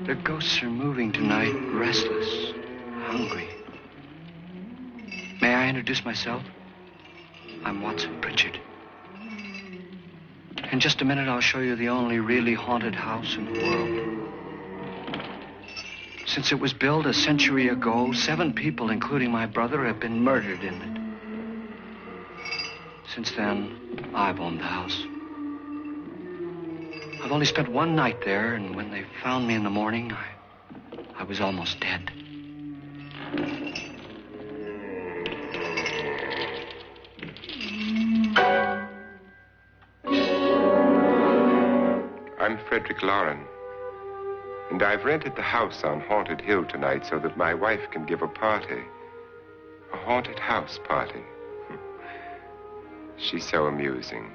The ghosts are moving tonight, restless, hungry. May I introduce myself? I'm Watson Pritchard. In just a minute, I'll show you the only really haunted house in the world. Since it was built a century ago, 7 people, including my brother, have been murdered in it. Since then, I've owned the house. I've only spent one night there, and when they found me in the morning, I was almost dead. I'm Frederick Loren, and I've rented the house on Haunted Hill tonight so that my wife can give a party. A haunted house party. She's so amusing.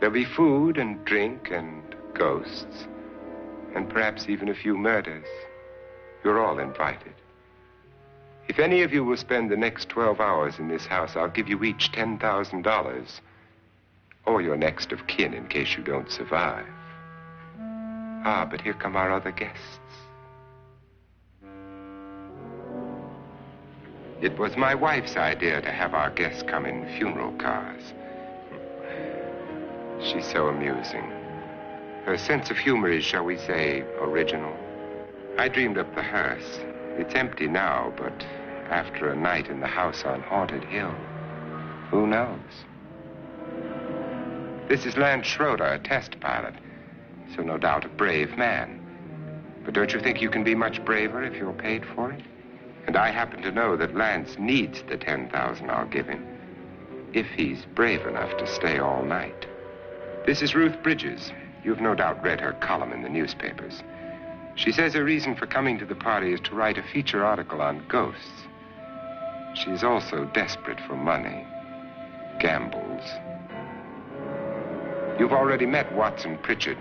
There'll be food and drink and ghosts, and perhaps even a few murders. You're all invited. If any of you will spend the next 12 hours in this house, I'll give you each $10,000, or your next of kin in case you don't survive. Ah, but here come our other guests. It was my wife's idea to have our guests come in funeral cars. She's so amusing. Her sense of humor is, shall we say, original. I dreamed up the hearse. It's empty now, but after a night in the house on Haunted Hill, who knows? This is Lance Schroeder, a test pilot, so no doubt a brave man. But don't you think you can be much braver if you're paid for it? And I happen to know that Lance needs the $10,000 I'll give him, if he's brave enough to stay all night. This is Ruth Bridges. You've no doubt read her column in the newspapers. She says her reason for coming to the party is to write a feature article on ghosts. She's also desperate for money, gambles. You've already met Watson Pritchard,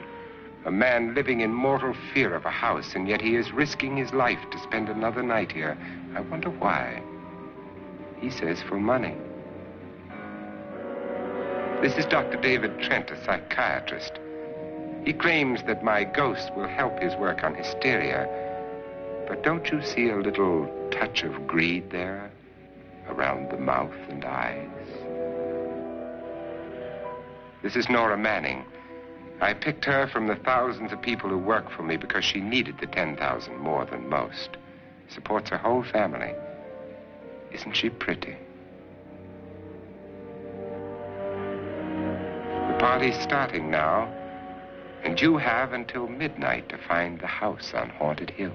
a man living in mortal fear of a house, and yet he is risking his life to spend another night here. I wonder why. He says for money. This is Dr. David Trent, a psychiatrist. He claims that my ghost will help his work on hysteria. But don't you see a little touch of greed there around the mouth and eyes? This is Nora Manning. I picked her from the thousands of people who work for me because she needed the $10,000 more than most. Supports her whole family. Isn't she pretty? The party's starting now, and you have until midnight to find the house on Haunted Hill.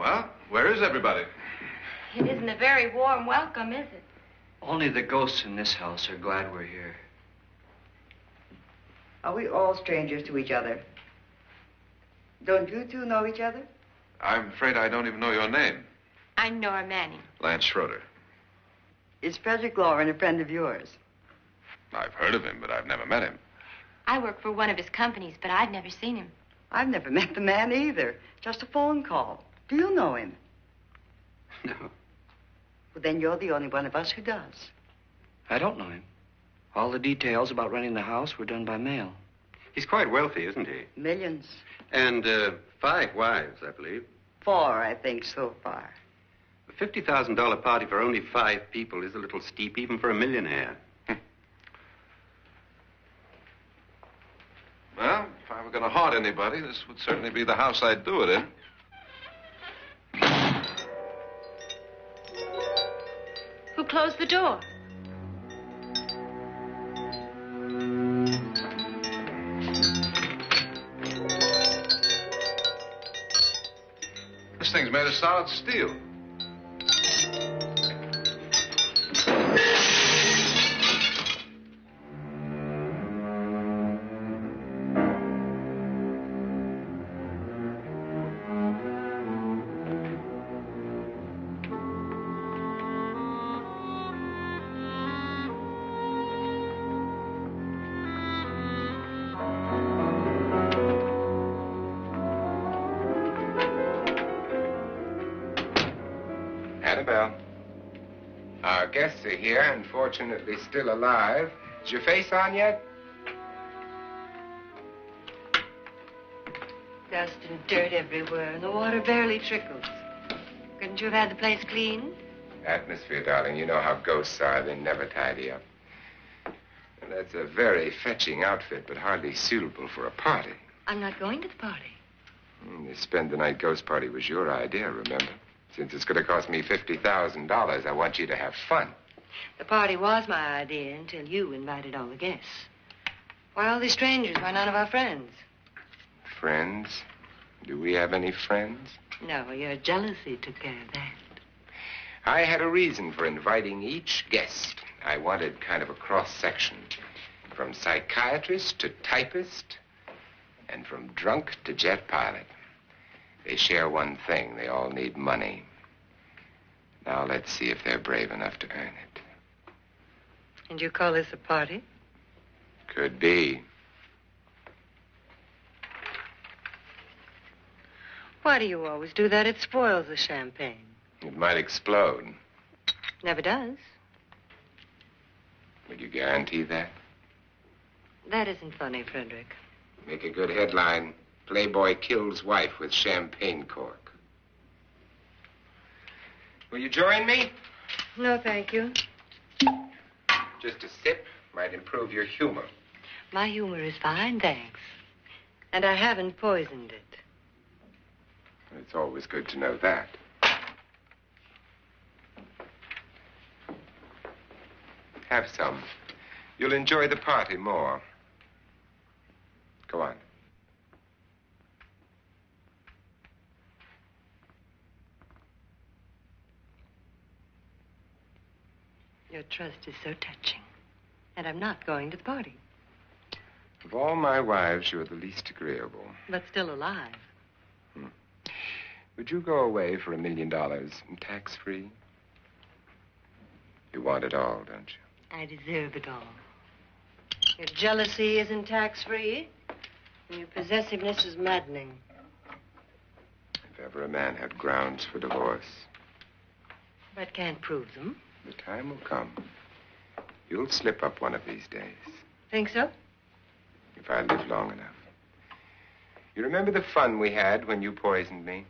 Well, where is everybody? It isn't a very warm welcome, is it? Only the ghosts in this house are glad we're here. Are we all strangers to each other? Don't you two know each other? I'm afraid I don't even know your name. I'm Nora Manning. Lance Schroeder. Is Frederick Loren a friend of yours? I've heard of him, but I've never met him. I work for one of his companies, but I've never seen him. I've never met the man either. Just a phone call. Do you know him? No, Well, then you're the only one of us who does. I don't know him. All the details about renting the house were done by mail. He's quite wealthy, isn't he? Millions. And 5 wives, I believe. 4, I think, so far. A $50,000 party for only 5 people is a little steep, even for a millionaire. Well, if I were going to haunt anybody, this would certainly be the house I'd do it in. Who closed the door? This thing's made of solid steel. Annabelle, our guests are here, unfortunately still alive. Is your face on yet? Dust and dirt everywhere, and the water barely trickles. Couldn't you have had the place cleaned? Atmosphere, darling. You know how ghosts are. They never tidy up. And that's a very fetching outfit, but hardly suitable for a party. I'm not going to the party. The spend-the-night ghost party was your idea, remember? Since it's going to cost me $50,000, I want you to have fun. The party was my idea until you invited all the guests. Why all these strangers? Why none of our friends? Friends? Do we have any friends? No, your jealousy took care of that. I had a reason for inviting each guest. I wanted kind of a cross-section. From psychiatrist to typist, and from drunk to jet pilot. They share one thing. They all need money. Now let's see if they're brave enough to earn it. And you call this a party? Could be. Why do you always do that? It spoils the champagne. It might explode. Never does. Would you guarantee that? That isn't funny, Frederick. Make a good headline. Playboy kills wife with champagne cork. Will you join me? No, thank you. Just a sip might improve your humor. My humor is fine, thanks. And I haven't poisoned it. It's always good to know that. Have some. You'll enjoy the party more. Go on. Your trust is so touching. And I'm not going to the party. Of all my wives, you're the least agreeable. But still alive. Would you go away for $1 million and tax-free? You want it all, don't you? I deserve it all. Your jealousy isn't tax-free. And your possessiveness is maddening. If ever a man had grounds for divorce. But can't prove them. The time will come. You'll slip up one of these days. Think so? If I live long enough. You remember the fun we had when you poisoned me?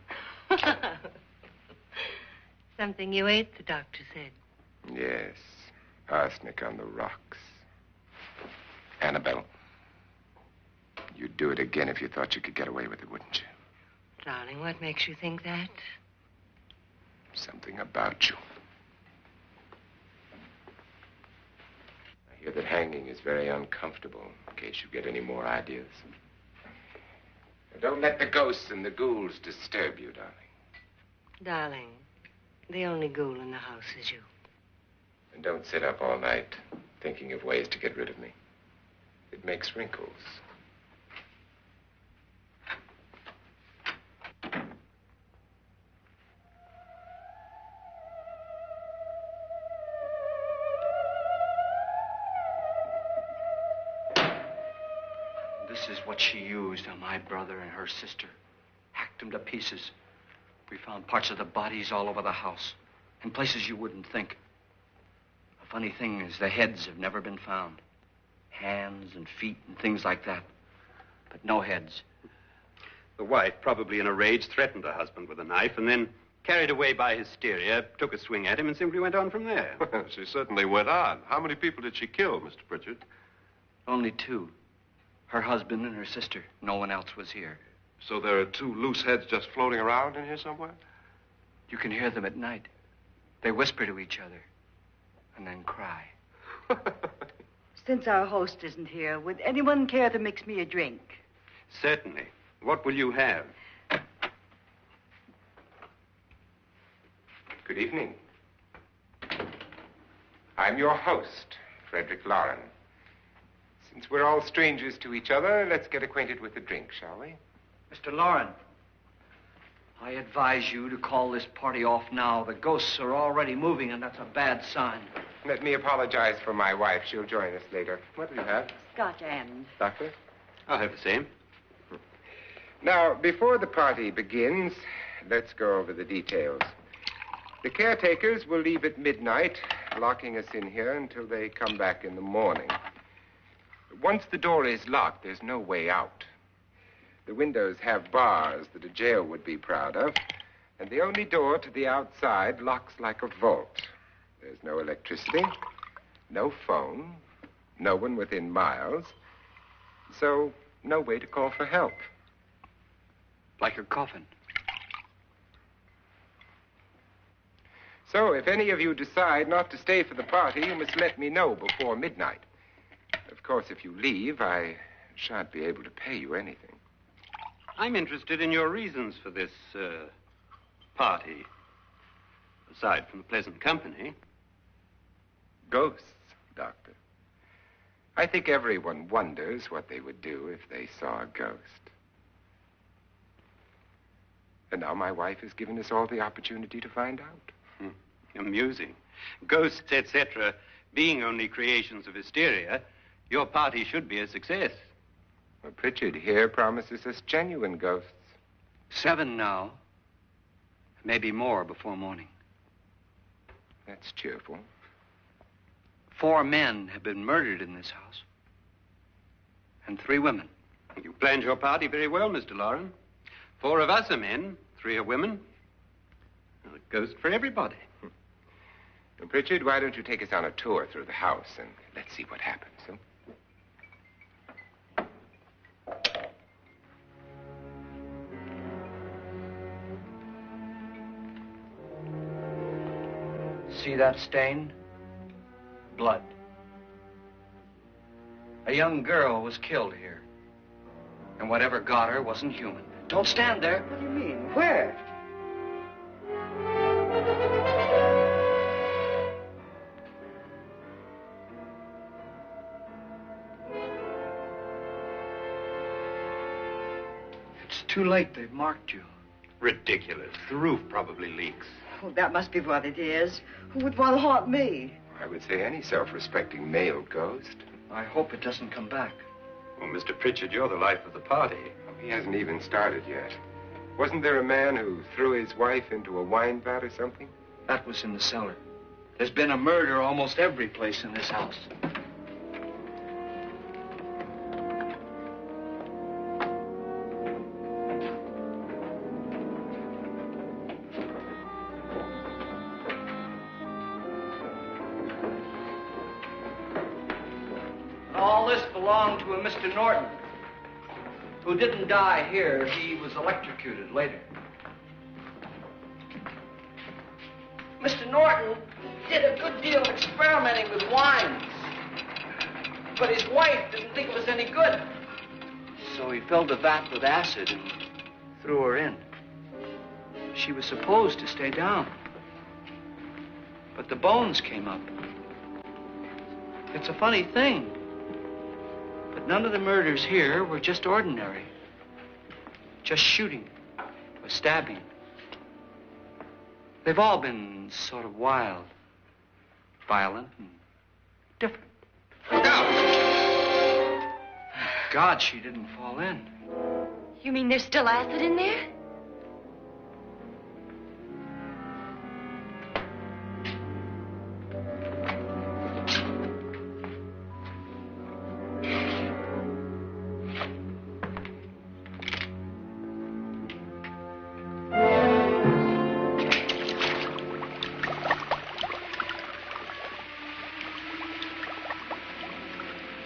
Something you ate, the doctor said. Yes. Arsenic on the rocks. Annabelle, you'd do it again if you thought you could get away with it, wouldn't you? Darling, what makes you think that? Something about you. I hear that hanging is very uncomfortable, in case you get any more ideas. Now, don't let the ghosts and the ghouls disturb you, darling. Darling, the only ghoul in the house is you. And don't sit up all night thinking of ways to get rid of me. It makes wrinkles. This is what she used on my brother and her sister. Hacked them to pieces. We found parts of the bodies all over the house, in places you wouldn't think. The funny thing is the heads have never been found. Hands and feet and things like that. But no heads. The wife, probably in a rage, threatened her husband with a knife and then, carried away by hysteria, took a swing at him and simply went on from there. She certainly went on. How many people did she kill, Mr. Pritchard? Only two. Her husband and her sister. No one else was here. So there are two loose heads just floating around in here somewhere? You can hear them at night. They whisper to each other and then cry. Since our host isn't here, would anyone care to mix me a drink? Certainly. What will you have? Good evening. I'm your host, Frederick Loren. Since we're all strangers to each other, let's get acquainted with a drink, shall we? Mr. Loren, I advise you to call this party off now. The ghosts are already moving, and that's a bad sign. Let me apologize for my wife. She'll join us later. What do you have? Scotch and. Doctor? I'll have the same. Now, before the party begins, let's go over the details. The caretakers will leave at midnight, locking us in here until they come back in the morning. Once the door is locked, there's no way out. The windows have bars that a jail would be proud of, and the only door to the outside locks like a vault. There's no electricity, no phone, no one within miles, so no way to call for help. Like a coffin. So if any of you decide not to stay for the party, you must let me know before midnight. Of course, if you leave, I shan't be able to pay you anything. I'm interested in your reasons for this, party. Aside from the pleasant company. Ghosts, Doctor. I think everyone wonders what they would do if they saw a ghost. And now my wife has given us all the opportunity to find out. Amusing. Ghosts, etc., being only creations of hysteria, your party should be a success. Well, Pritchard here promises us genuine ghosts. 7 now. Maybe more before morning. That's cheerful. 4 men have been murdered in this house. And 3 women. You planned your party very well, Mr. Loren. 4 of us are men, 3 are women. A ghost for everybody. Well, Pritchard, why don't you take us on a tour through the house and let's see what happens, huh? See that stain? Blood. A young girl was killed here. And whatever got her wasn't human. Don't stand there. What do you mean? Where? It's too late. They've marked you. Ridiculous. The roof probably leaks. Oh, that must be what it is. Who would want to haunt me? I would say any self-respecting male ghost. I hope it doesn't come back. Well, Mr. Pritchard, you're the life of the party. He hasn't even started yet. Wasn't there a man who threw his wife into a wine vat or something? That was in the cellar. There's been a murder almost every place in this house. All this belonged to a Mr. Norton, who didn't die here. He was electrocuted later. Mr. Norton did a good deal of experimenting with wines, but his wife didn't think it was any good. So he filled the vat with acid and threw her in. She was supposed to stay down. But the bones came up. It's a funny thing. But none of the murders here were just ordinary. Just shooting or stabbing. They've all been sort of wild, violent, and different. Look out! God, she didn't fall in. You mean there's still acid in there?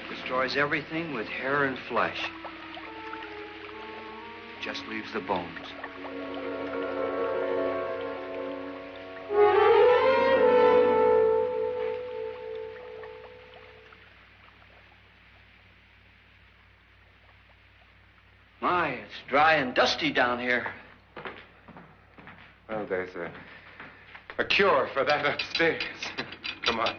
Destroys everything with hair and flesh. Just leaves the bones. My, it's dry and dusty down here. Well, there's a cure for that upstairs. Come on.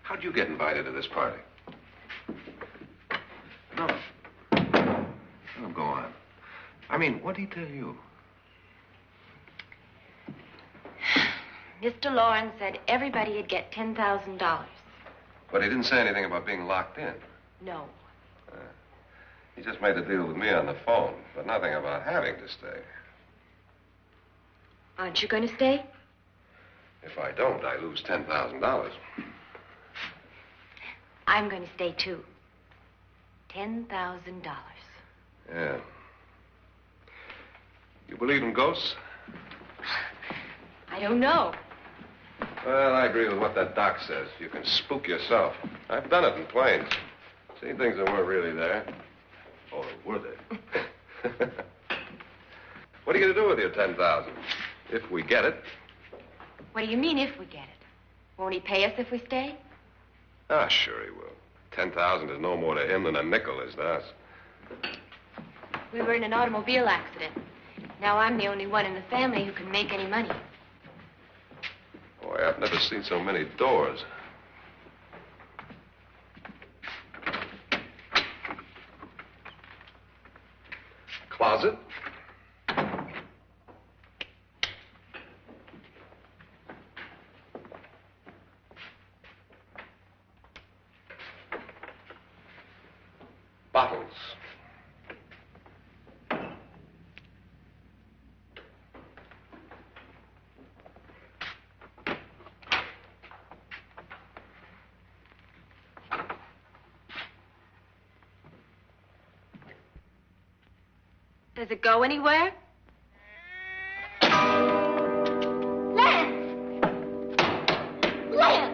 How'd you get invited to this party? No. Oh, go on. I mean, what'd he tell you? Mr. Loren said everybody'd get $10,000. But he didn't say anything about being locked in. No. He just made the deal with me on the phone, but nothing about having to stay. Aren't you going to stay? If I don't, I lose $10,000. I'm going to stay, too. $10,000. Yeah. You believe in ghosts? I don't know. Well, I agree with what that doc says. You can spook yourself. I've done it in planes. Seen things that weren't really there. Or were they? What are you going to do with your $10,000? If we get it. What do you mean, if we get it? Won't he pay us if we stay? Ah, sure he will. 10,000 is no more to him than a nickel is to us. We were in an automobile accident. Now I'm the only one in the family who can make any money. Boy, I've never seen so many doors. Closet. Bottles. Does it go anywhere? Lance! Lance!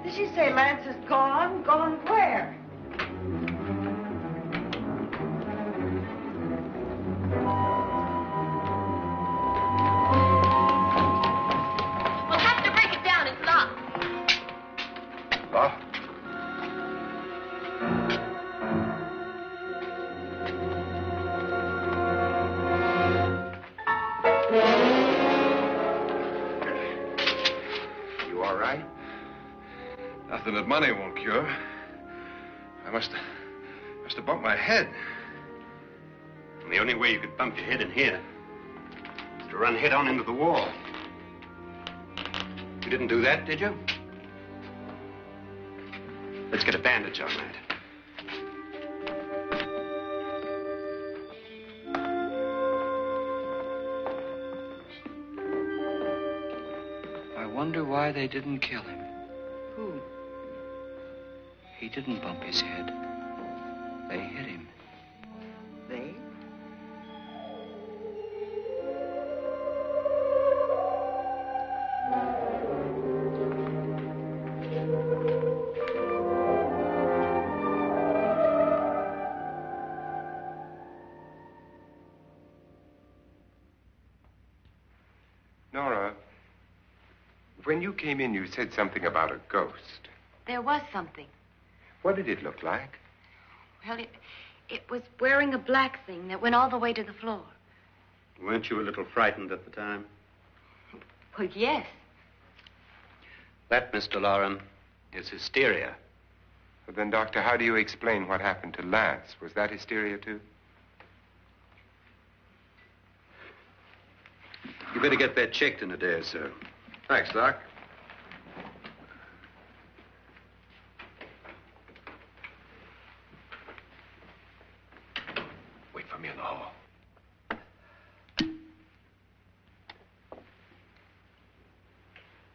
Did she say Lance is gone? Gone where? We'll have to break it down. It's locked. Locked? Nothing that money won't cure. I must have bumped my head. And the only way you could bump your head in here is to run head on into the wall. You didn't do that, did you? Let's get a bandage on that. I wonder why they didn't kill him. Who? He didn't bump his head. They hit him. They? Nora, when you came in, you said something about a ghost. There was something. What did it look like? Well, it was wearing a black thing that went all the way to the floor. Weren't you a little frightened at the time? Well, yes. That, Mr. Loren, is hysteria. Well, then, Doctor, how do you explain what happened to Lance? Was that hysteria, too? You better get that checked in a day or so. Thanks, Doc. Wait for me in the hall.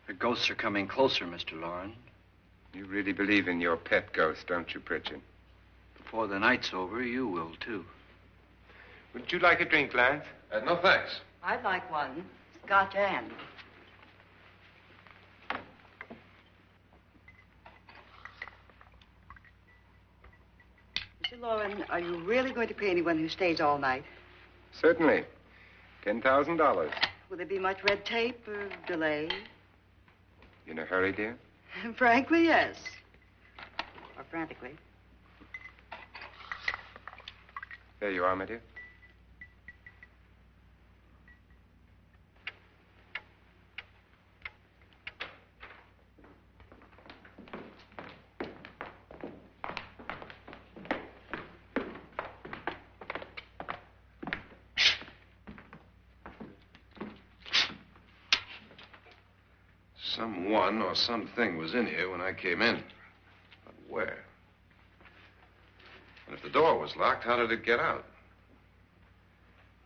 The ghosts are coming closer, Mr. Loren. You really believe in your pet ghost, don't you, Pritchard? Before the night's over, you will, too. Would you like a drink, Lance? No, thanks. I'd like one. Scotch and. Mr. Loren, are you really going to pay anyone who stays all night? Certainly. $10,000. Will there be much red tape or delay? You in a hurry, dear? Frankly, yes. Or frantically. There you are, my dear. Someone or something was in here when I came in. But where? And if the door was locked, how did it get out?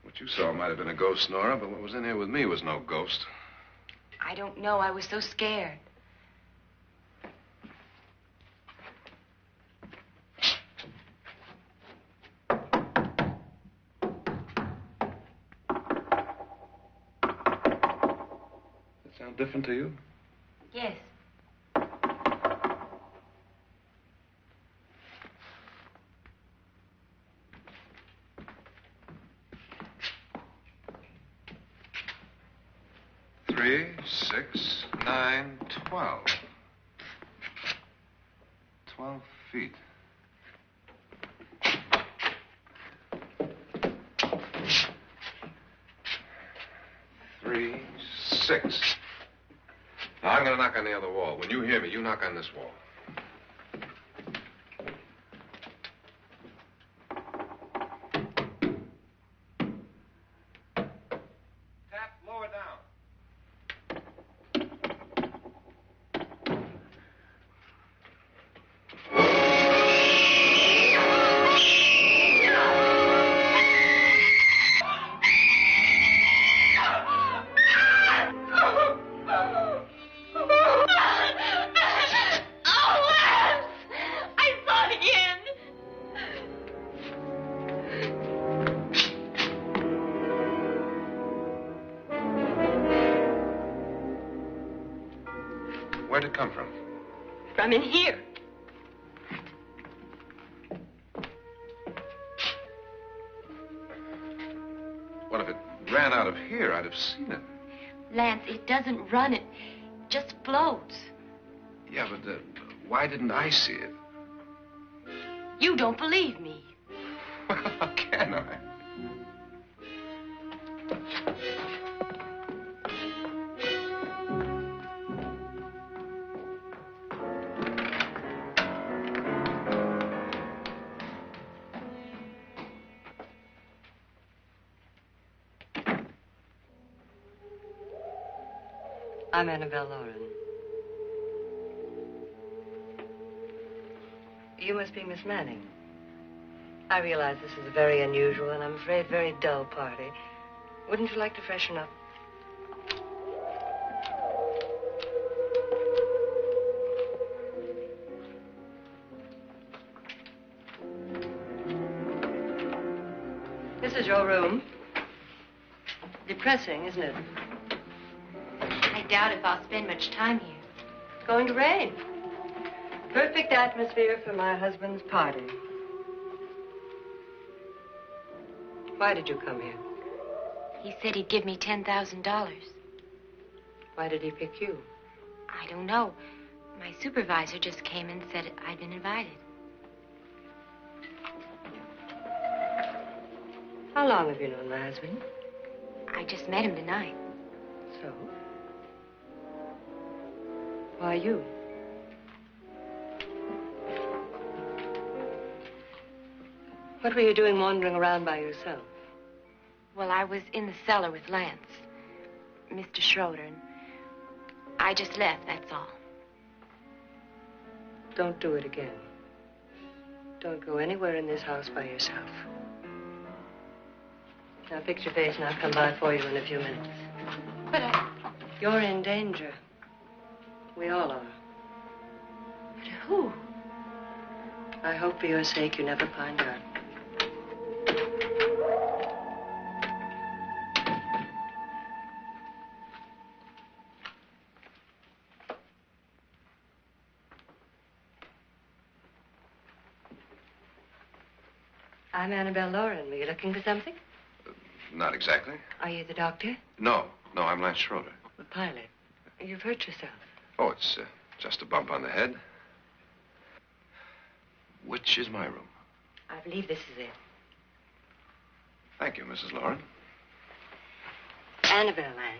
What you saw might have been a ghost, Nora, but what was in here with me was no ghost. I don't know. I was so scared. Does that sound different to you? Yes. Three, 6, 9, 12. 12 feet. Three, 6. Now, I'm going to knock on the other wall. When you hear me, you knock on this wall. Tap lower down. Where'd it come from? From in here. What if it ran out of here? I'd have seen it. Lance, it doesn't run. It just floats. Yeah, but why didn't I see it? You don't believe me. Well, how can I? I'm Annabelle Loren. You must be Miss Manning. I realize this is a very unusual and I'm afraid very dull party. Wouldn't you like to freshen up? This is your room. Depressing, isn't it? I doubt if I'll spend much time here. It's going to rain. Perfect atmosphere for my husband's party. Why did you come here? He said he'd give me $10,000. Why did he pick you? I don't know. My supervisor just came and said I'd been invited. How long have you known my husband? I just met him tonight. So? Why you? What were you doing wandering around by yourself? Well, I was in the cellar with Lance, Mr. Schroeder, and I just left, that's all. Don't do it again. Don't go anywhere in this house by yourself. Now fix your face and I'll come by for you in a few minutes. But You're in danger. We all are. But who? I hope for your sake you never find out. I'm Annabelle Loren. Were you looking for something? Not exactly. Are you the doctor? No, I'm Lance Schroeder. The pilot. You've hurt yourself. Oh, it's just a bump on the head. Which is my room? I believe this is it. Thank you, Mrs. Loren. Annabelle, Lance.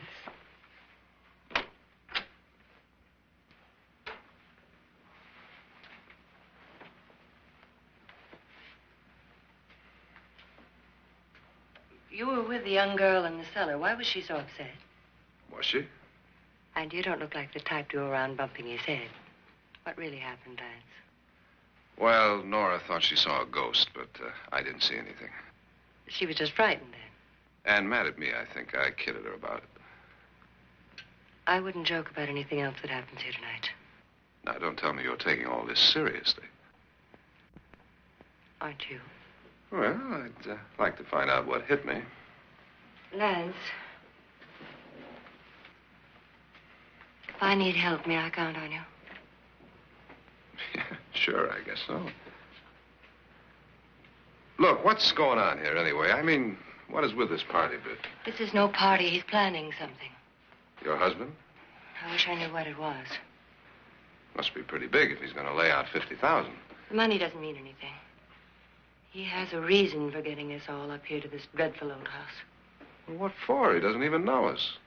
You were with the young girl in the cellar. Why was she so upset? Was she? And you don't look like the type to go around bumping his head. What really happened, Lance? Well, Nora thought she saw a ghost, but I didn't see anything. She was just frightened then. And mad at me, I think. I kidded her about it. I wouldn't joke about anything else that happens here tonight. Now, don't tell me you're taking all this seriously. Aren't you? Well, I'd like to find out what hit me. Lance. If I need help, may I count on you? Yeah, sure, I guess so. Look, what's going on here anyway? I mean, what is with this party bit? This is no party. He's planning something. Your husband? I wish I knew what it was. Must be pretty big if he's going to lay out 50,000. The money doesn't mean anything. He has a reason for getting us all up here to this dreadful old house. Well, what for? He doesn't even know us.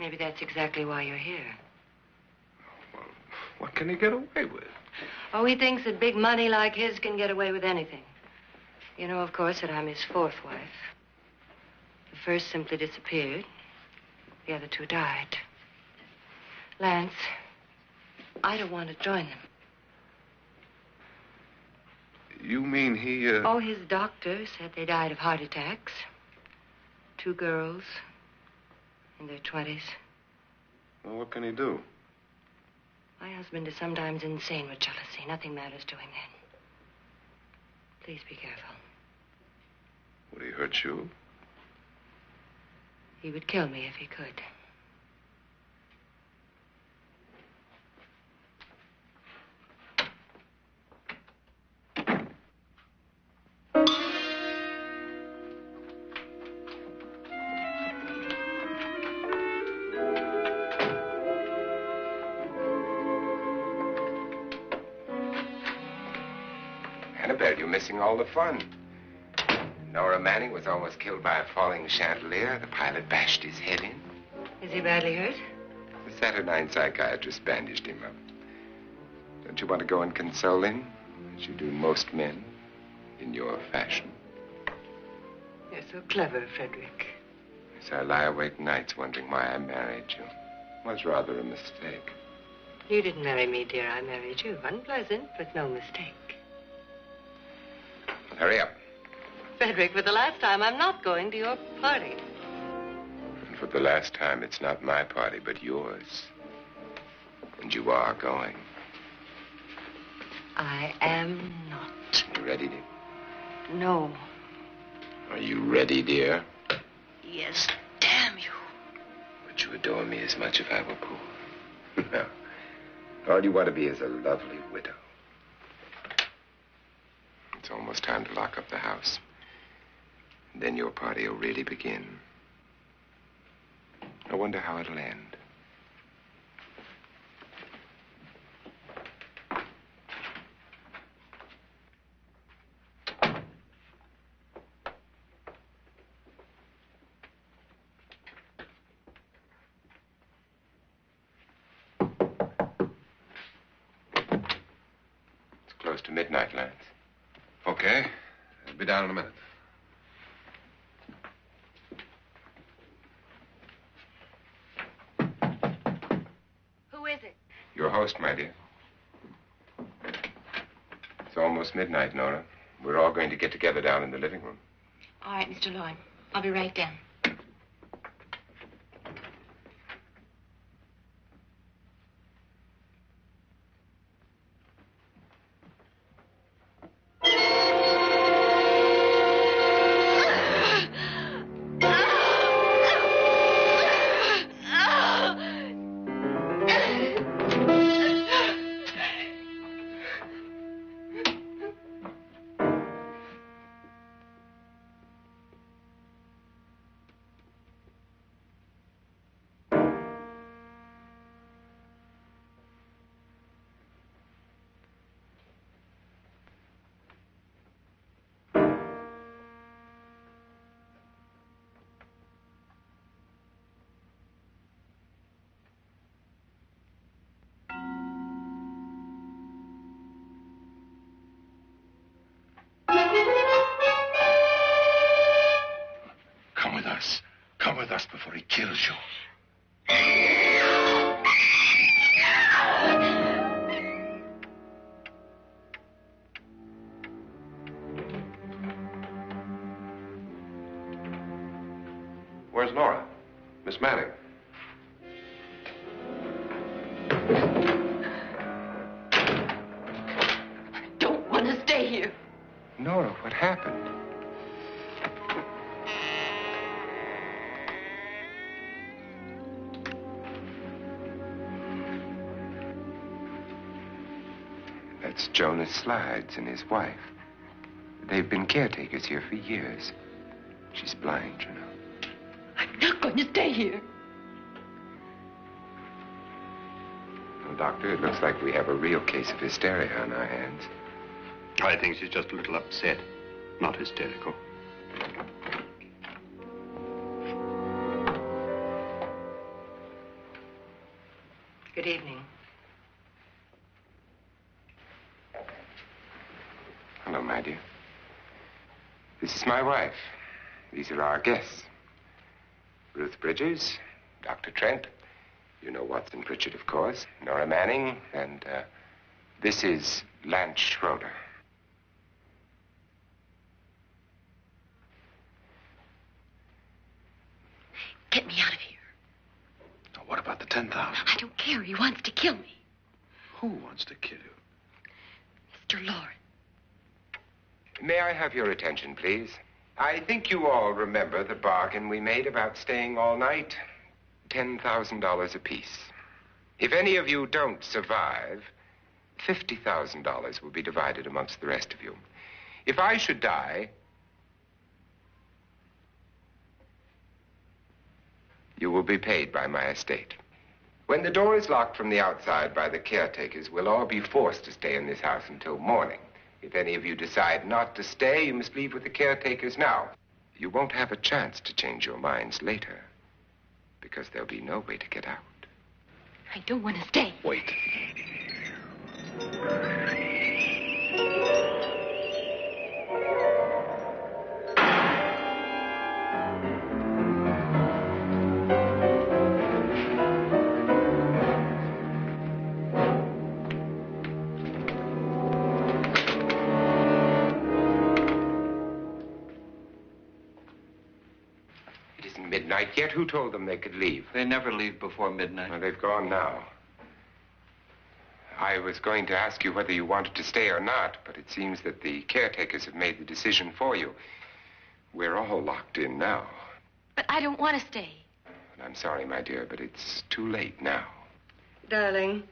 Maybe that's exactly why you're here. Well, what can he get away with? Oh, he thinks that big money like his can get away with anything. You know, of course, that I'm his fourth wife. The first simply disappeared. The other two died. Lance, I don't want to join them. You mean he, Oh, his doctor said they died of heart attacks. 2 girls in their 20s. Well, what can he do? My husband is sometimes insane with jealousy. Nothing matters to him then. Please be careful. Would he hurt you? He would kill me if he could. Annabelle, you're missing all the fun. Nora Manning was almost killed by a falling chandelier. The pilot bashed his head in. Is he badly hurt? The Saturnine psychiatrist bandaged him up. Don't you want to go and console him, as you do most men, in your fashion? You're so clever, Frederick. So I lie awake nights wondering why I married you. was rather a mistake. You didn't marry me, dear. I married you. Unpleasant, but no mistake. Hurry up. Frederick, for the last time, I'm not going to your party. And for the last time, it's not my party, but yours. And you are going. I am not. You ready, dear? No. Are you ready, dear? Yes, damn you. Would you adore me as much if I were poor? No. All you want to be is a lovely widow. It's almost time to lock up the house. And then your party will really begin. I wonder how it'll end. Close to midnight, Lance. Okay. I'll be down in a minute. Who is it? Your host, my dear. It's almost midnight, Nora. We're all going to get together down in the living room. All right, Mr. Loren. I'll be right down. Come with us before he kills you. Where's Nora? Miss Manning. I don't want to stay here. Nora, what happened? That's Jonas Slides and his wife. They've been caretakers here for years. She's blind, you know. I'm not going to stay here. Well, Doctor, it looks like we have a real case of hysteria on our hands. I think she's just a little upset, not hysterical. Good evening. Hello, my dear. This is my wife. These are our guests. Ruth Bridges, Dr. Trent. You know Watson Pritchard, of course. Nora Manning, and this is Lance Schroeder. Get me out of here. Now, what about the 10,000? I don't care. He wants to kill me. Who wants to kill you? Mr. Loren. May I have your attention, please? I think you all remember the bargain we made about staying all night. $10,000 apiece. If any of you don't survive, $50,000 will be divided amongst the rest of you. If I should die, you will be paid by my estate. When the door is locked from the outside by the caretakers, we'll all be forced to stay in this house until morning. If any of you decide not to stay, you must leave with the caretakers now. You won't have a chance to change your minds later, because there'll be no way to get out. I don't want to stay. Wait. isn't midnight yet. Who told them they could leave? They never leave before midnight. Well, they've gone now. I was going to ask you whether you wanted to stay or not, but it seems that the caretakers have made the decision for you. We're all locked in now. But I don't want to stay. And I'm sorry, my dear, but it's too late now. Darling,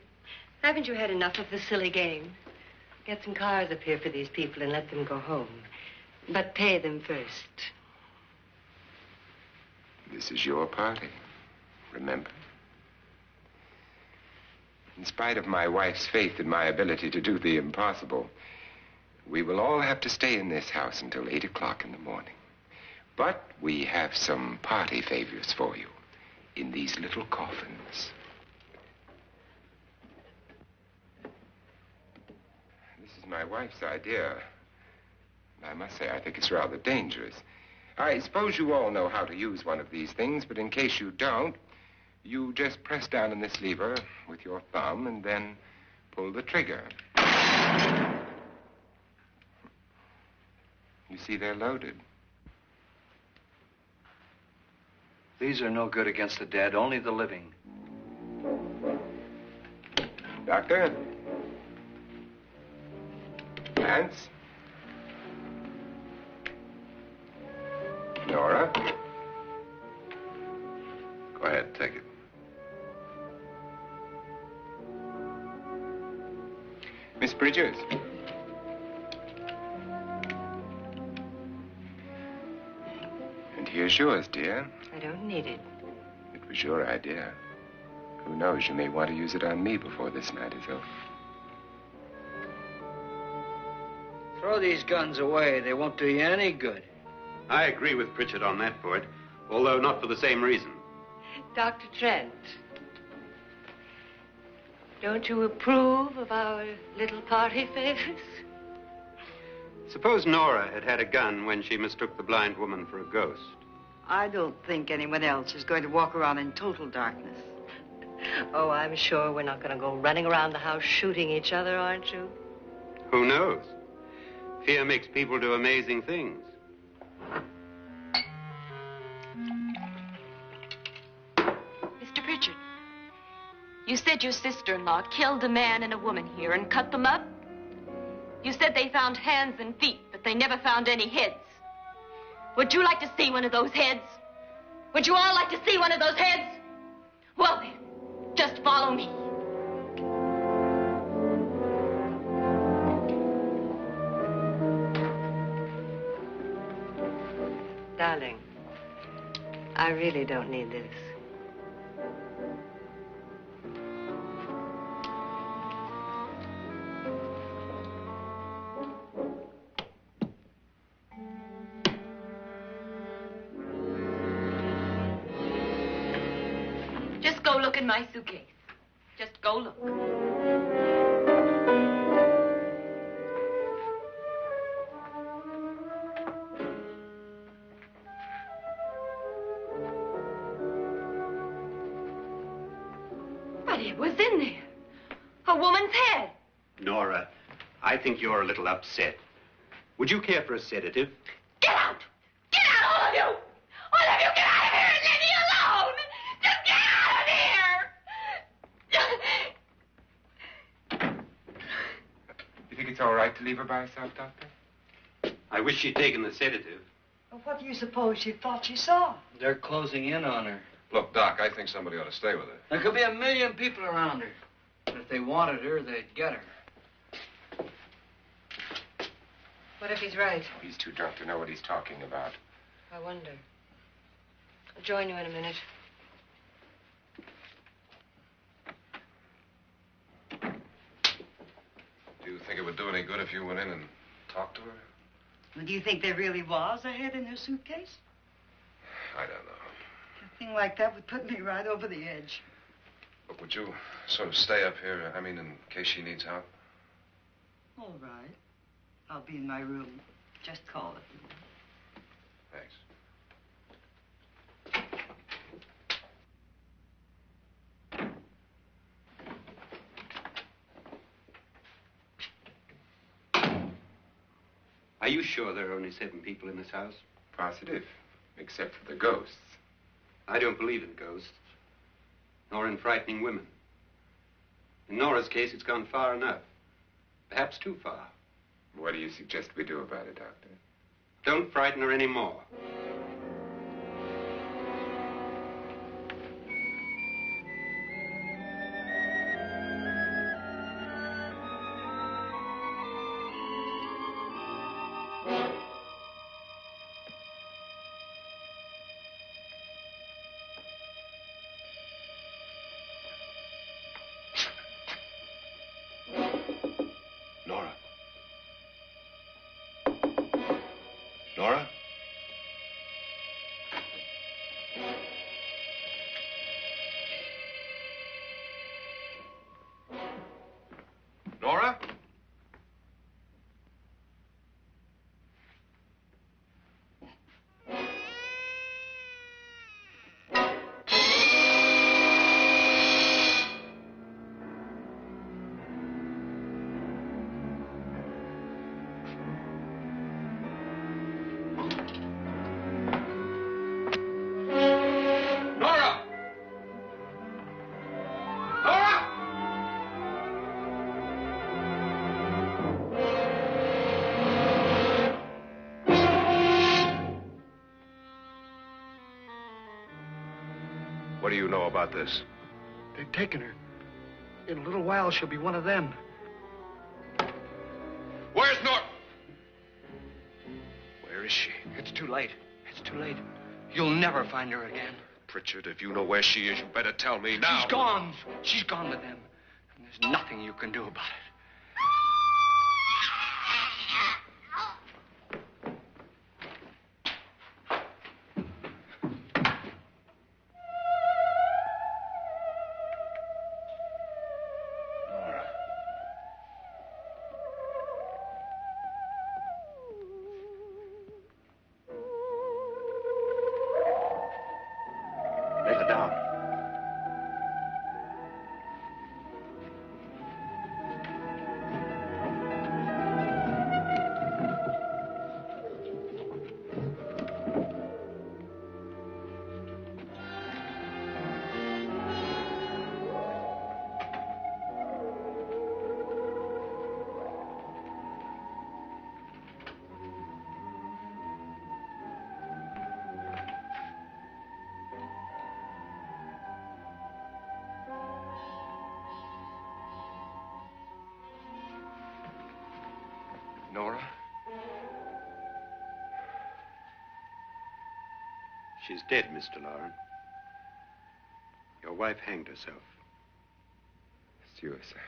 haven't you had enough of the silly game? Get some cars up here for these people and let them go home. But pay them first. This is your party, remember? In spite of my wife's faith in my ability to do the impossible, we will all have to stay in this house until 8 o'clock in the morning. But we have some party favors for you in these little coffins. This is my wife's idea. And I must say, I think it's rather dangerous. I suppose you all know how to use one of these things, but in case you don't, you just press down on this lever with your thumb and then pull the trigger. You see, they're loaded. These are no good against the dead, only the living. Doctor? Lance? Nora? Go ahead, take it. Miss Bridges? And here's yours, dear. I don't need it. It was your idea. Who knows, you may want to use it on me before this night is over. Throw these guns away. They won't do you any good. I agree with Pritchard on that point, although not for the same reason. Dr. Trent, don't you approve of our little party favors? Suppose Nora had had a gun when she mistook the blind woman for a ghost. I don't think anyone else is going to walk around in total darkness. Oh, I'm sure we're not going to go running around the house shooting each other, aren't you? Who knows? Fear makes people do amazing things. Mr. Pritchard, you said your sister-in-law killed a man and a woman here and cut them up? You said they found hands and feet, but they never found any heads. Would you like to see one of those heads? Would you all like to see one of those heads? Well then, just follow me. Darling, I really don't need this. Just go look in my suitcase. Just go look. But it was in there. A woman's head. Nora, I think you're a little upset. Would you care for a sedative? Get out! Get out, all of you! All of you, get out of here and leave me alone! Just get out of here! You think it's all right to leave her by herself, Doctor? I wish she'd taken the sedative. Well, what do you suppose she thought she saw? They're closing in on her. Look, Doc, I think somebody ought to stay with her. There could be 1 million people around her. But if they wanted her, they'd get her. What if he's right? He's too drunk to know what he's talking about. I wonder. I'll join you in a minute. Do you think it would do any good if you went in and talked to her? Well, do you think there really was a head in her suitcase? I don't know. A thing like that would put me right over the edge. But would you sort of stay up here, I mean, in case she needs help? All right. I'll be in my room. Just call it. Thanks. Are you sure there are only 7 people in this house? Positive, except for the ghosts. I don't believe in ghosts, nor in frightening women. In Nora's case, it's gone far enough. Perhaps too far. What do you suggest we do about it, Doctor? Don't frighten her any more. Nora? Nora? What do you know about this? They've taken her. In a little while, she'll be one of them. Where's Nora? Where is she? It's too late. It's too late. You'll never find her again. Pritchard, if you know where she is, you better tell me now. She's gone. She's gone with them. And there's nothing you can do about it. Let her down. Nora? She's dead, Mr. Loren. Your wife hanged herself. Suicide.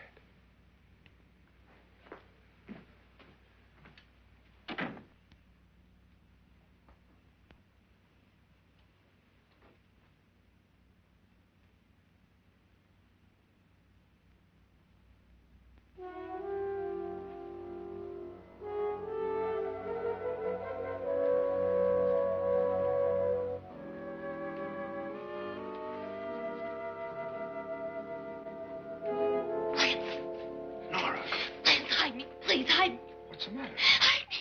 Please, hide me. What's the matter? Hide me.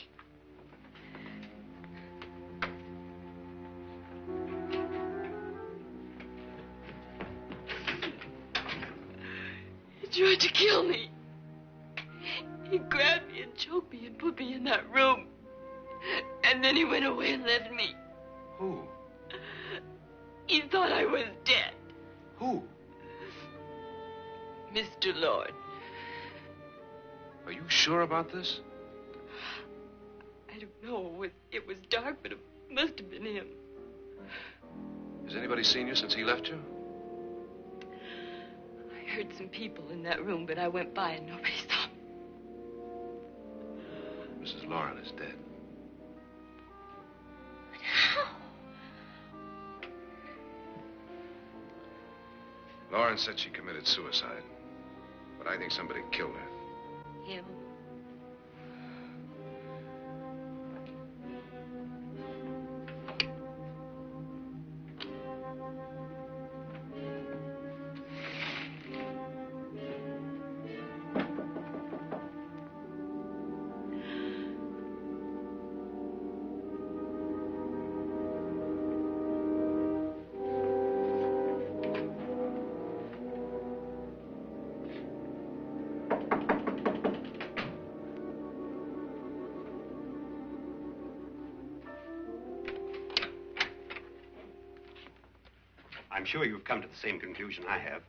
He tried to kill me. He grabbed me and choked me and put me in that room. And then he went away and left me. Who? He thought I was dead. Who? Mr. Lord. Are you sure about this? I don't know. It was dark, but it must have been him. Has anybody seen you since he left you? I heard some people in that room, but I went by and nobody saw me. Mrs. Loren is dead. But how? Loren said she committed suicide, but I think somebody killed her. Him. I'm sure you've come to the same conclusion I have.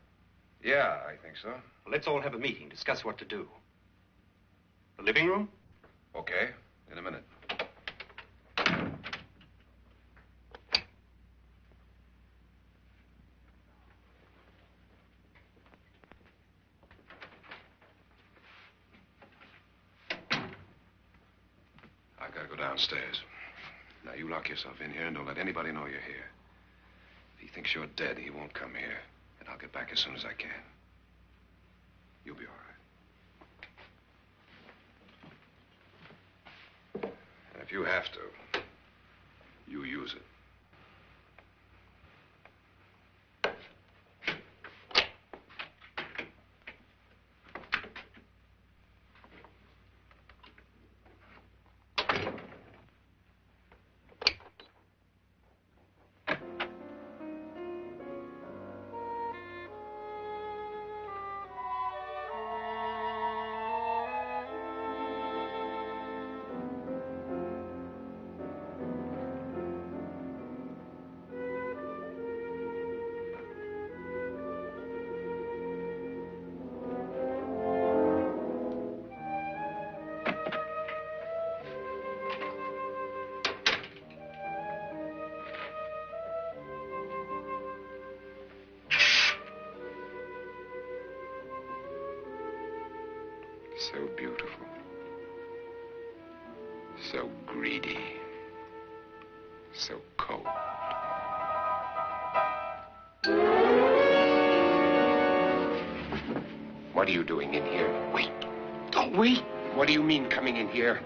Yeah, I think so. Well, let's all have a meeting, discuss what to do. The living room? Okay, in a minute. I've got to go downstairs. Now, you lock yourself in here and don't let anybody know you're here. If he thinks you're dead, he won't come here. And I'll get back as soon as I can. You'll be all right. And if you have to, you use it. So beautiful. So greedy. So cold. What are you doing in here? Wait. Don't wait. What do you mean coming in here?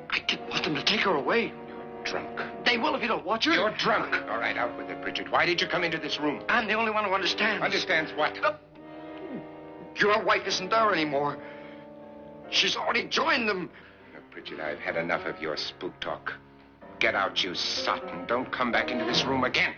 I didn't want them to take her away. You're drunk. They will if you don't watch her. You're drunk. All right, out with it, Bridget. Why did you come into this room? I'm the only one who understands. Understands what? Your wife isn't there anymore. She's already joined them. Now, Bridget, I've had enough of your spook talk. Get out, you sot, and don't come back into this room again.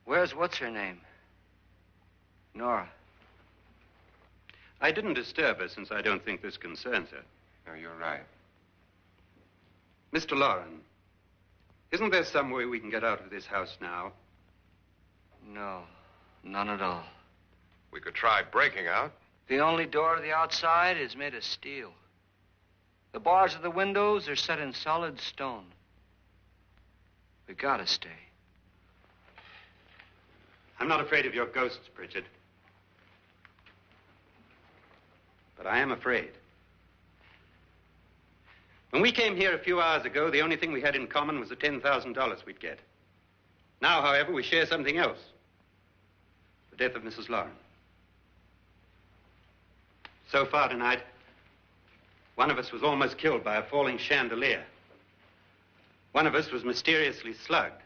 Where's what's-her-name? Nora. I didn't disturb her since I don't think this concerns her. No, you're right. Mr. Loren, isn't there some way we can get out of this house now? No, none at all. We could try breaking out. The only door to the outside is made of steel. The bars of the windows are set in solid stone. We gotta stay. I'm not afraid of your ghosts, Bridget. But I am afraid. When we came here a few hours ago, the only thing we had in common was the $10,000 we'd get. Now, however, we share something else. The death of Mrs. Loren. So far tonight, one of us was almost killed by a falling chandelier. One of us was mysteriously slugged.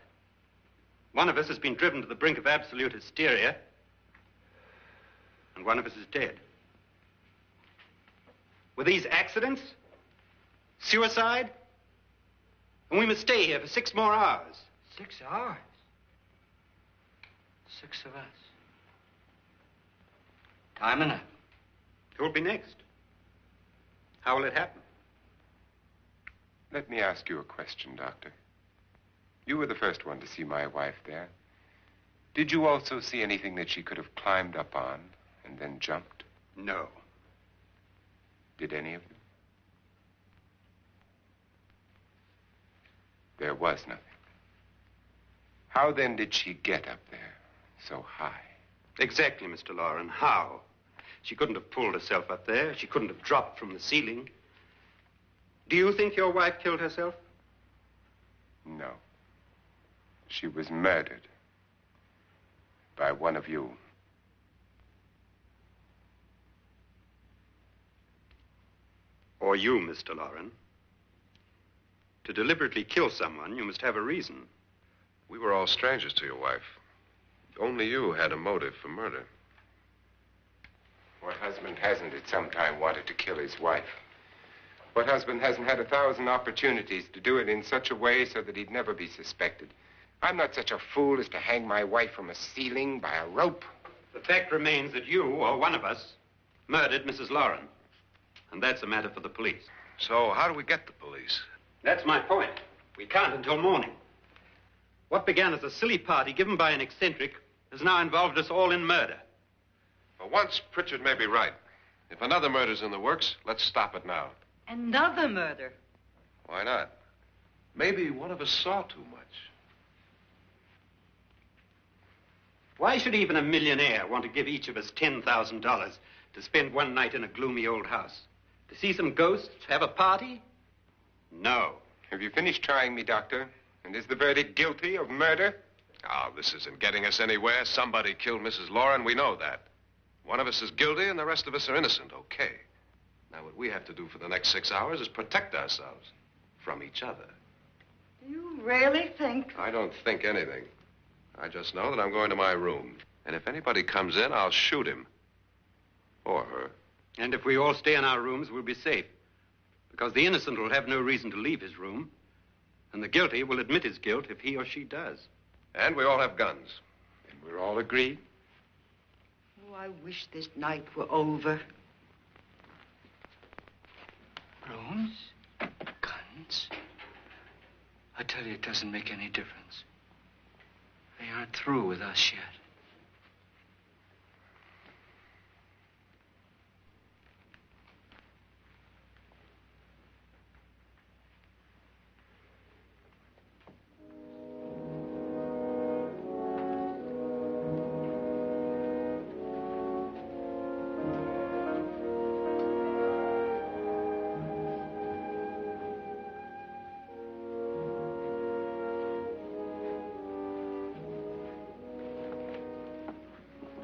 One of us has been driven to the brink of absolute hysteria. And one of us is dead. Were these accidents? Suicide? And we must stay here for 6 more hours. 6 hours? 6 of us. Time enough. Who'll be next? How will it happen? Let me ask you a question, Doctor. You were the first one to see my wife there. Did you also see anything that she could have climbed up on and then jumped? No. Did any of you? There was nothing. How then did she get up there so high? Exactly, Mr. Loren. How? She couldn't have pulled herself up there. She couldn't have dropped from the ceiling. Do you think your wife killed herself? No. She was murdered by one of you. Or you, Mr. Loren. To deliberately kill someone, you must have a reason. We were all strangers to your wife. Only you had a motive for murder. What husband hasn't at some time wanted to kill his wife? What husband hasn't had 1,000 opportunities to do it in such a way so that he'd never be suspected? I'm not such a fool as to hang my wife from a ceiling by a rope. The fact remains that you, or one of us, murdered Mrs. Loren. And that's a matter for the police. So how do we get the police? That's my point. We can't until morning. What began as a silly party given by an eccentric has now involved us all in murder. For once, Pritchard may be right. If another murder's in the works, let's stop it now. Another murder? Why not? Maybe one of us saw too much. Why should even a millionaire want to give each of us $10,000 to spend one night in a gloomy old house? To see some ghosts, have a party? No. Have you finished trying me, Doctor? And is the verdict guilty of murder? Oh, this isn't getting us anywhere. Somebody killed Mrs. Loren. We know that. One of us is guilty and the rest of us are innocent. Okay. Now, what we have to do for the next 6 hours is protect ourselves from each other. Do you really think? I don't think anything. I just know that I'm going to my room. And if anybody comes in, I'll shoot him. Or her. And if we all stay in our rooms, we'll be safe. Because the innocent will have no reason to leave his room. And the guilty will admit his guilt if he or she does. And we all have guns. And we're all agreed? Oh, I wish this night were over. Rooms? Guns? I tell you, it doesn't make any difference. They aren't through with us yet.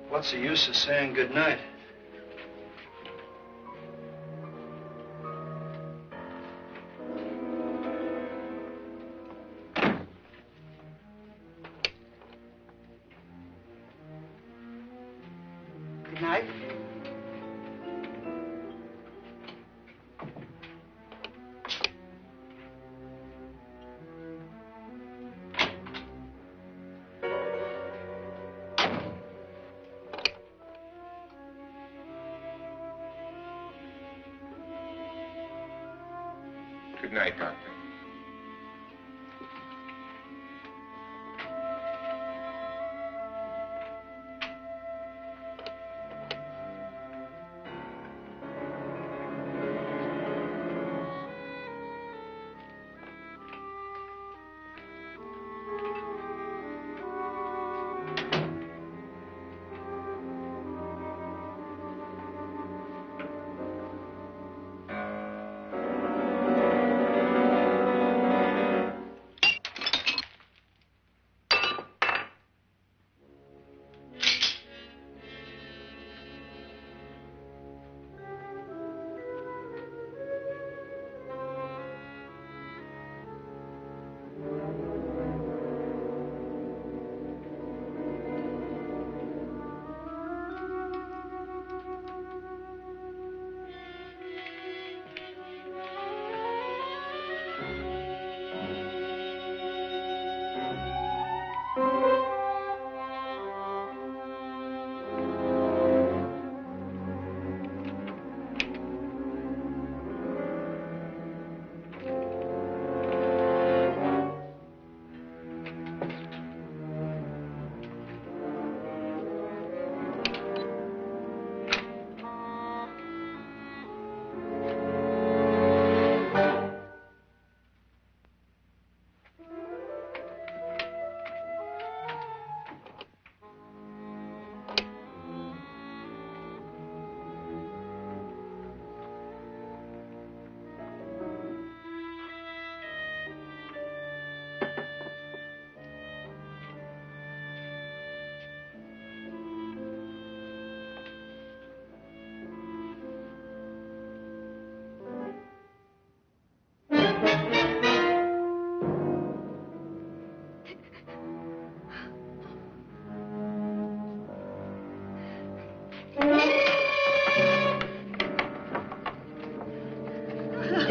What's the use of saying good night? Good night. Good night, Doctor.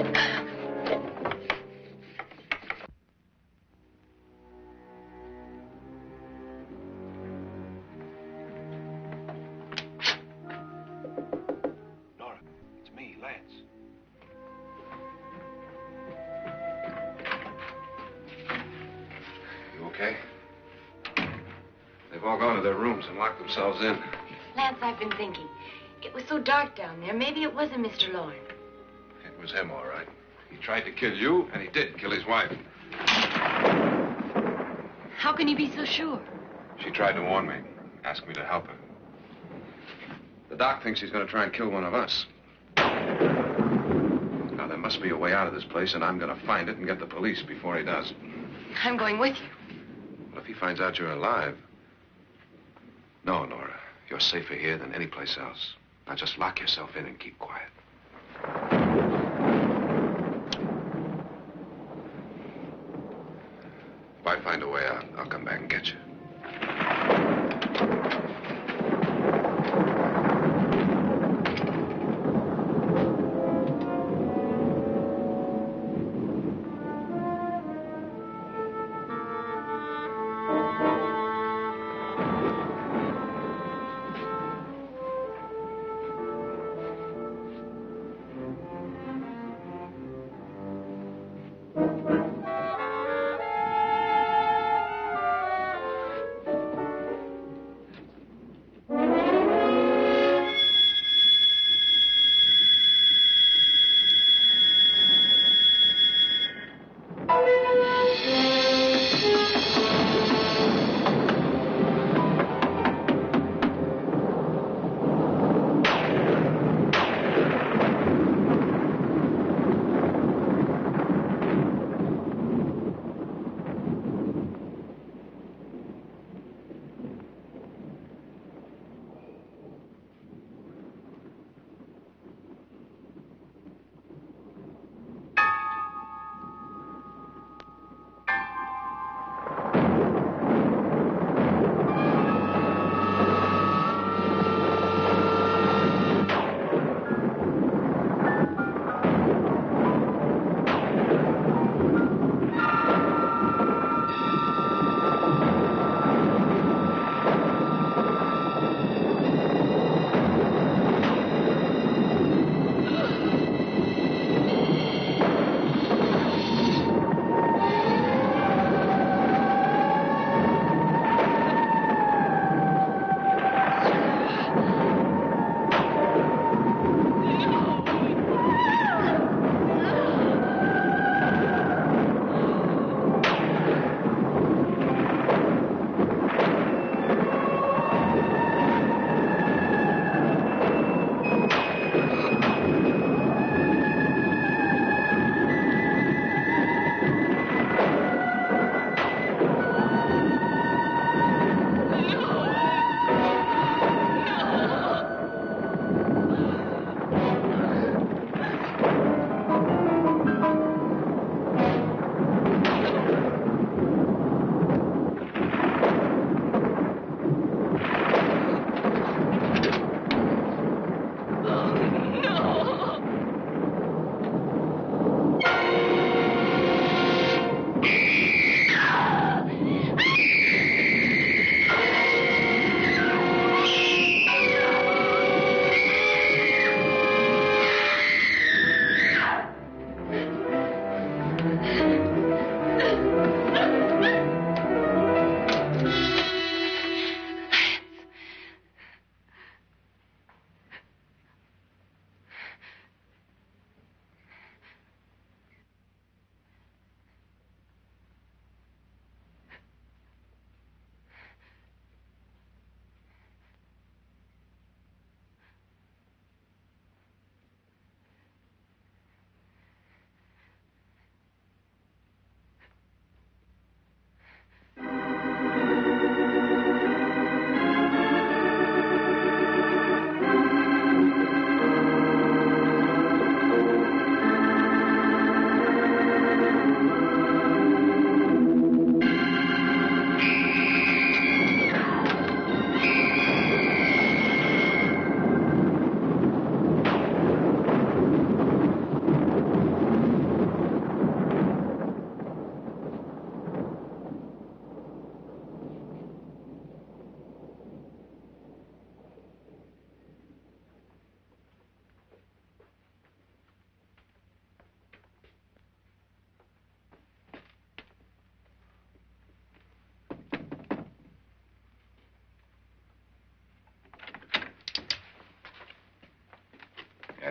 Nora, it's me, Lance. You okay? They've all gone to their rooms and locked themselves in. Lance, I've been thinking. It was so dark down there. Maybe it wasn't Mr. Loren. It was him, all right. He tried to kill you, and he did kill his wife. How can you be so sure? She tried to warn me, asked me to help her. The doc thinks he's going to try and kill one of us. Now, there must be a way out of this place, and I'm going to find it and get the police before he does. I'm going with you. Well, if he finds out you're alive... No, Nora. You're safer here than any place else. Now, just lock yourself in and keep quiet. If I find a way out, I'll come back and get you.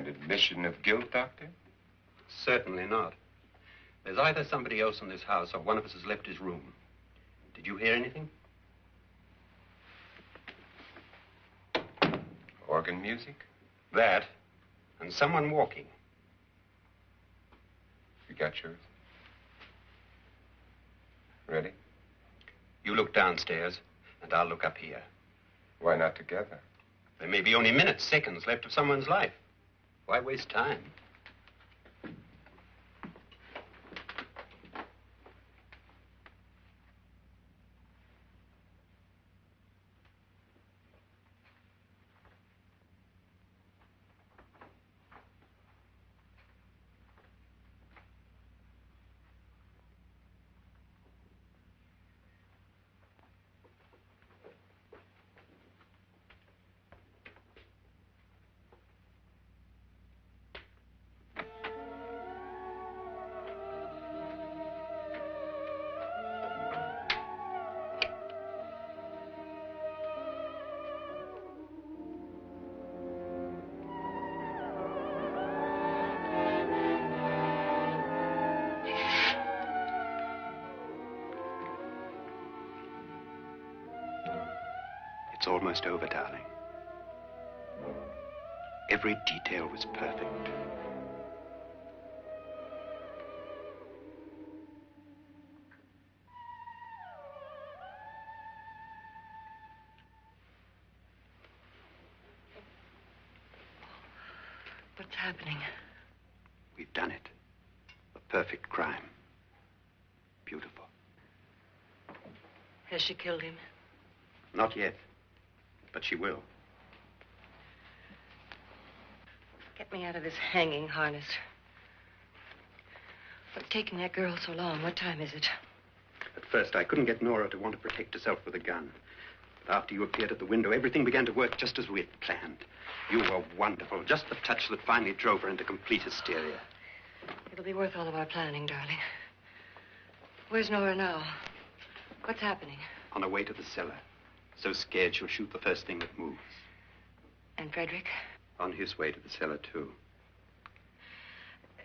An admission of guilt, Doctor? Certainly not. There's either somebody else in this house or one of us has left his room. Did you hear anything? Organ music? That, and someone walking. You got yours? Ready? You look downstairs, and I'll look up here. Why not together? There may be only minutes, seconds left of someone's life. Why waste time? It's almost over, darling. Every detail was perfect. What's happening? We've done it. A perfect crime. Beautiful. Has she killed him? Not yet. But she will. Get me out of this hanging harness. What's taking that girl so long? What time is it? At first, I couldn't get Nora to want to protect herself with a gun. But after you appeared at the window, everything began to work just as we had planned. You were wonderful. Just the touch that finally drove her into complete hysteria. It'll be worth all of our planning, darling. Where's Nora now? What's happening? On her way to the cellar. So scared she'll shoot the first thing that moves. And Frederick? On his way to the cellar, too.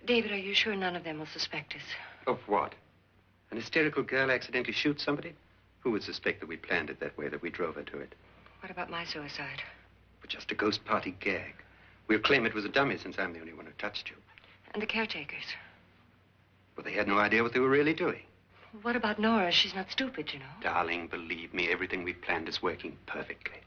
David, are you sure none of them will suspect us? Of what? An hysterical girl accidentally shoots somebody? Who would suspect that we planned it that way, that we drove her to it? What about my suicide? But just a ghost party gag. We'll claim it was a dummy since I'm the only one who touched you. And the caretakers? Well, they had no idea what they were really doing. What about Nora? She's not stupid, you know. Darling, believe me, everything we planned is working perfectly.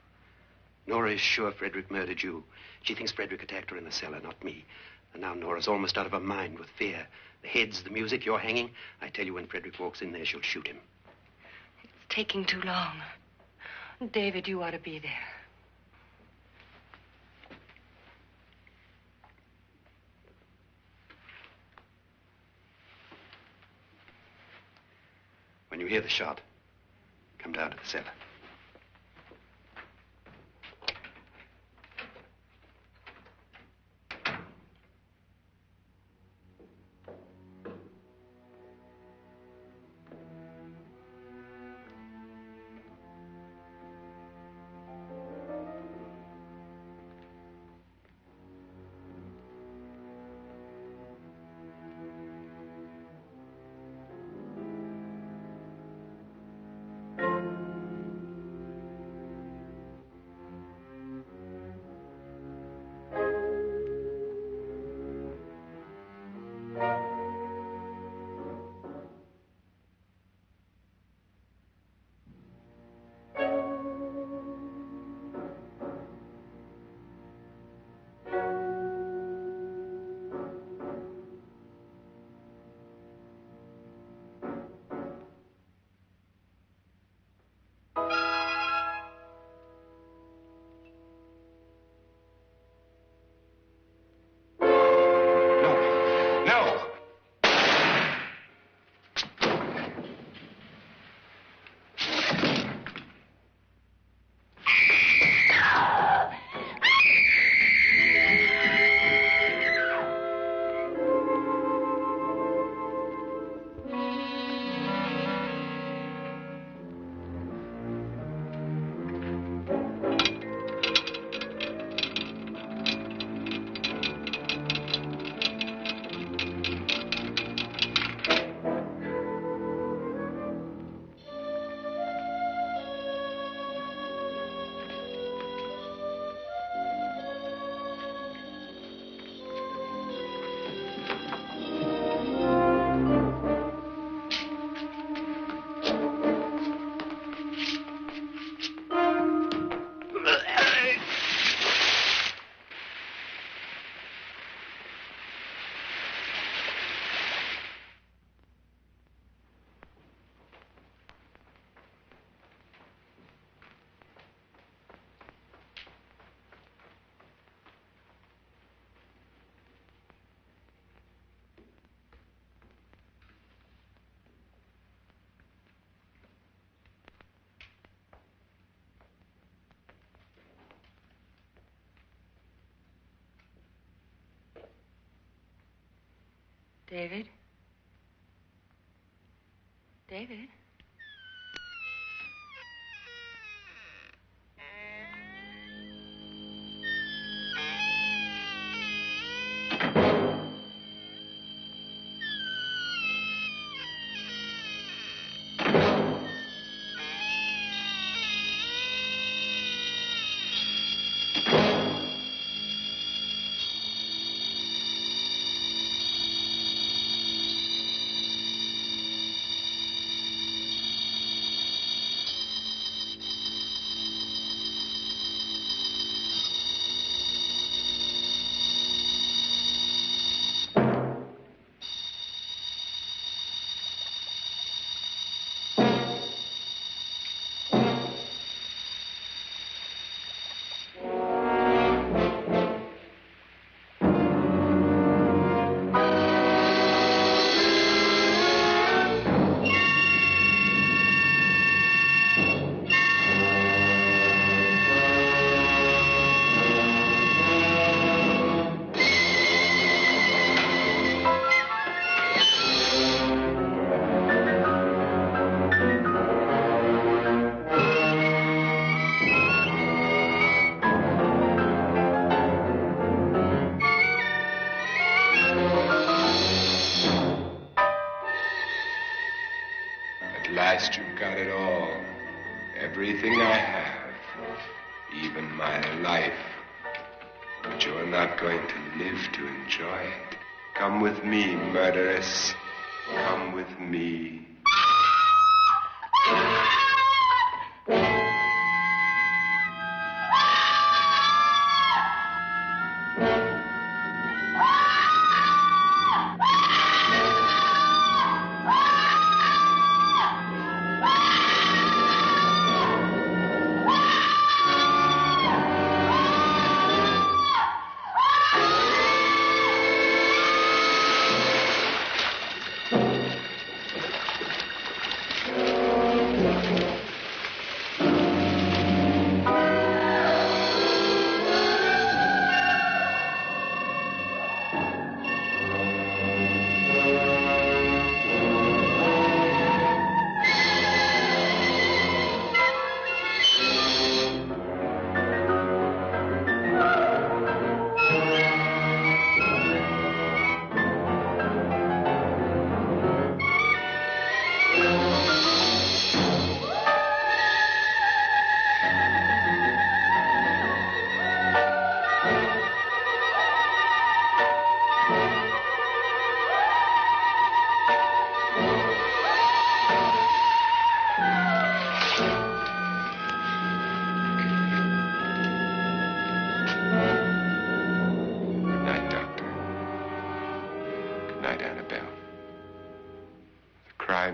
Nora is sure Frederick murdered you. She thinks Frederick attacked her in the cellar, not me. And now Nora's almost out of her mind with fear. The heads, the music, you're hanging. I tell you, when Frederick walks in there, she'll shoot him. It's taking too long. David, you ought to be there. When you hear the shot, come down to the cellar. David? David? You've got it all. Everything I have. Even my life. But you're not going to live to enjoy it. Come with me, murderess. Come with me.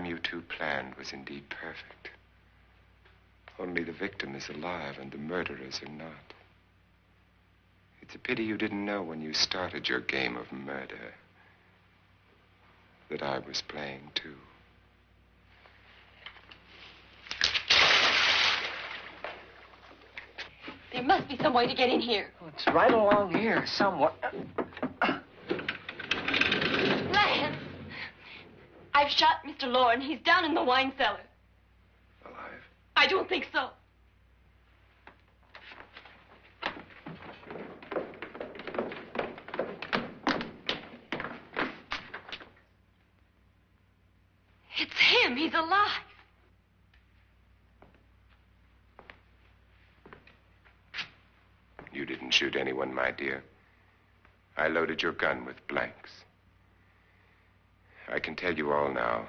You two planned was indeed perfect. Only the victim is alive and the murderers are not. It's a pity you didn't know when you started your game of murder that I was playing too. There must be some way to get in here. Oh, it's right along here, somewhat. Lance! I've shot Mr. Loren. He's down in the wine cellar. Alive? I don't think so. It's him. He's alive. You didn't shoot anyone, my dear. I loaded your gun with blanks. I can tell you all now.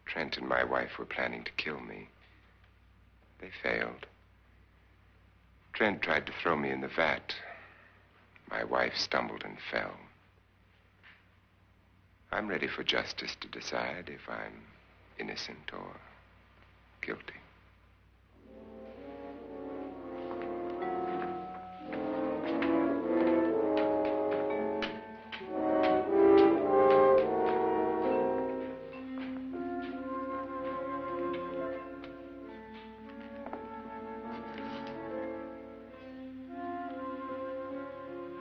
Trent and my wife were planning to kill me. They failed. Trent tried to throw me in the vat. My wife stumbled and fell. I'm ready for justice to decide if I'm innocent or guilty.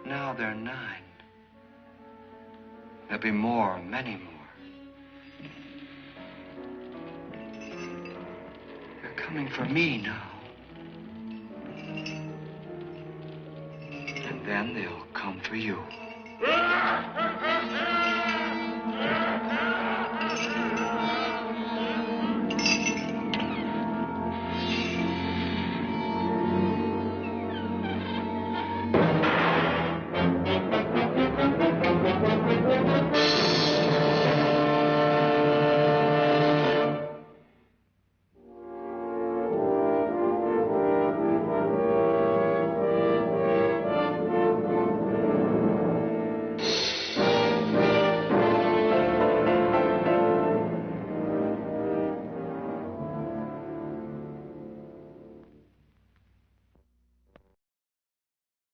Now they're 9. There'll be more, many more. They're coming for me now. And then they'll come for you.